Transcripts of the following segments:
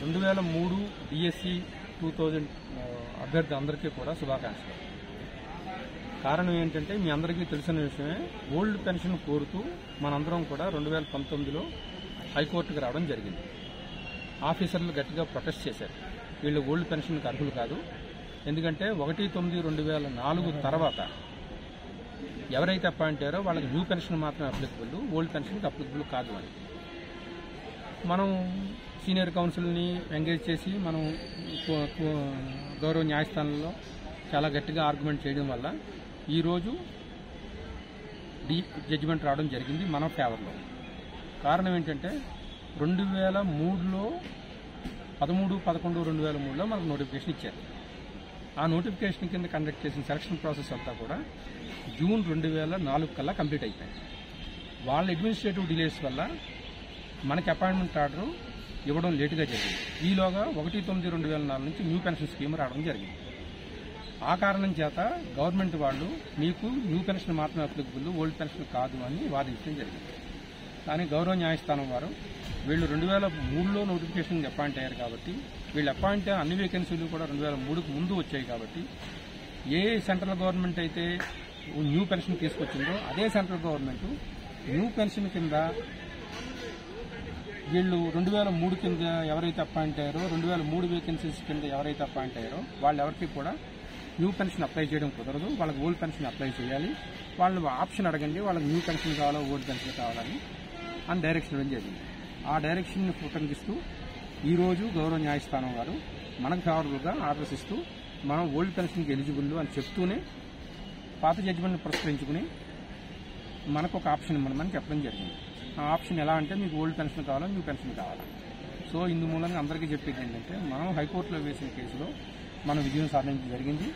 2003 DSC 2000 అభ్యర్థి అందరికీ కూడా శుభాకాంక్షలు. కారణం ఏంటంటే మీ అందరికీ తెలిసిన విషయమే, ఓల్డ్ పెన్షన్ కోరుతూ మనందరం కూడా 2019లో హైకోర్టుకు రావడం జరిగింది. ఆఫీసర్లు గట్టిగా ప్రొటెస్ట్ చేశారు, వీళ్ళు ఓల్డ్ పెన్షన్కి అర్హులు కాదు, ఎందుకంటే 1/9/2004 తర్వాత ఎవరైతే అపాయింట్ అయ్యారో వాళ్ళకి న్యూ పెన్షన్ మాత్రమే అప్లికబుల్, ఓల్డ్ పెన్షన్కి అప్లికబుల్ కాదు అని. మనం సీనియర్ కౌన్సిల్ని ఎంగేజ్ చేసి మనం గౌరవ న్యాయస్థానంలో చాలా గట్టిగా ఆర్గ్యుమెంట్ చేయడం వల్ల ఈరోజు జడ్జిమెంట్ రావడం జరిగింది మన ఫేవర్లో. కారణం ఏంటంటే 2003లో 13/11/2003లో మనకు నోటిఫికేషన్ ఇచ్చారు. ఆ నోటిఫికేషన్ కింద కండక్ట్ చేసిన సెలక్షన్ ప్రాసెస్ అంతా కూడా జూన్ 2004 కల్లా కంప్లీట్ అయిపోయింది. వాళ్ళ అడ్మినిస్ట్రేటివ్ డిలేస్ వల్ల మనకి అపాయింట్మెంట్ ఆర్డర్ ఇవ్వడం లేటుగా జరిగింది. ఈలోగా 1/9/2004 నుంచి న్యూ పెన్షన్ స్కీమ్ రావడం జరిగింది. ఆ కారణం చేత గవర్నమెంట్ వాళ్ళు మీకు న్యూ పెన్షన్ మాత్రమే అప్లికబుల్, ఓల్డ్ పెన్షన్ కాదు అని వాదించడం జరిగింది. కానీ గౌరవ న్యాయస్థానం వారు వీళ్ళు 2003లో నోటిఫికేషన్ అపాయింట్ అయ్యారు కాబట్టి, వీళ్ళు అపాయింట్ అయిన అన్ని వేకెన్సీలు కూడా 2003కు ముందు వచ్చాయి కాబట్టి, ఏ సెంట్రల్ గవర్నమెంట్ అయితే న్యూ పెన్షన్ తీసుకొచ్చిందో అదే సెంట్రల్ గవర్నమెంట్ న్యూ పెన్షన్ కింద వీళ్ళు 2003 కింద ఎవరైతే అపాయింట్ అయ్యారో, 2003 వేకెన్సీస్ కింద ఎవరైతే అపాయింట్ అయ్యారో వాళ్ళెవరికి కూడా న్యూ పెన్షన్ అప్లై చేయడం కుదరదు, వాళ్ళకి ఓల్డ్ పెన్షన్ అప్లై చేయాలి. వాళ్ళు ఆప్షన్ అడగండి, వాళ్ళకి న్యూ పెన్షన్ కావాలో ఓల్డ్ పెన్షన్ కావాలని అని డైరెక్షన్ ఇవ్వడం జరిగింది. ఆ డైరెక్షన్ని ఉల్లంఘిస్తూ ఈరోజు గౌరవ న్యాయస్థానం వారు మనకు ఫేవరబుల్గా ఆర్డర్స్ ఇస్తూ మనం ఓల్డ్ పెన్షన్కి ఎలిజిబుల్ అని చెప్తూనే పాత జడ్జిమెంట్ని పురస్కరించుకుని మనకు ఒక ఆప్షన్ ఇవ్వమని చెప్పడం జరిగింది. ఆ ఆప్షన్ ఎలా అంటే మీకు ఓల్డ్ పెన్షన్ కావాలా, న్యూ పెన్షన్ కావాలా. సో ఇందు మూలంగా అందరికీ చెప్పేది ఏంటంటే, మనం హైకోర్టులో వేసిన కేసులో మనం విజయం సాధించడం జరిగింది.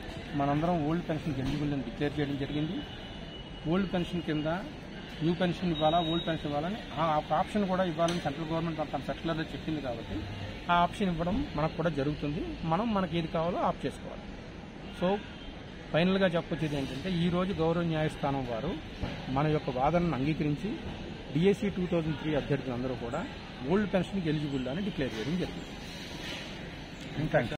మనందరం ఓల్డ్ పెన్షన్కి ఎలిజిబుల్ అని డిక్లేర్ చేయడం జరిగింది. ఓల్డ్ పెన్షన్ కింద న్యూ పెన్షన్ ఇవ్వాలా, ఓల్డ్ పెన్షన్ ఇవ్వాలని ఆ ఆప్షన్ కూడా ఇవ్వాలని సెంట్రల్ గవర్నమెంట్ తన సర్క్యులర్లో చెప్పింది కాబట్టి ఆ ఆప్షన్ ఇవ్వడం మనకు కూడా జరుగుతుంది. మనం మనకి ఏది కావాలో ఆప్ చేసుకోవాలి. సో ఫైనల్గా చెప్పొచ్చేది ఏంటంటే, ఈరోజు గౌరవ న్యాయస్థానం వారు మన యొక్క వాదనను అంగీకరించి డిఎస్సి 2003 అభ్యర్థులందరూ కూడా ఓల్డ్ పెన్షన్కి ఎలిజిబుల్ అని డిక్లేర్ చేయడం జరిగింది.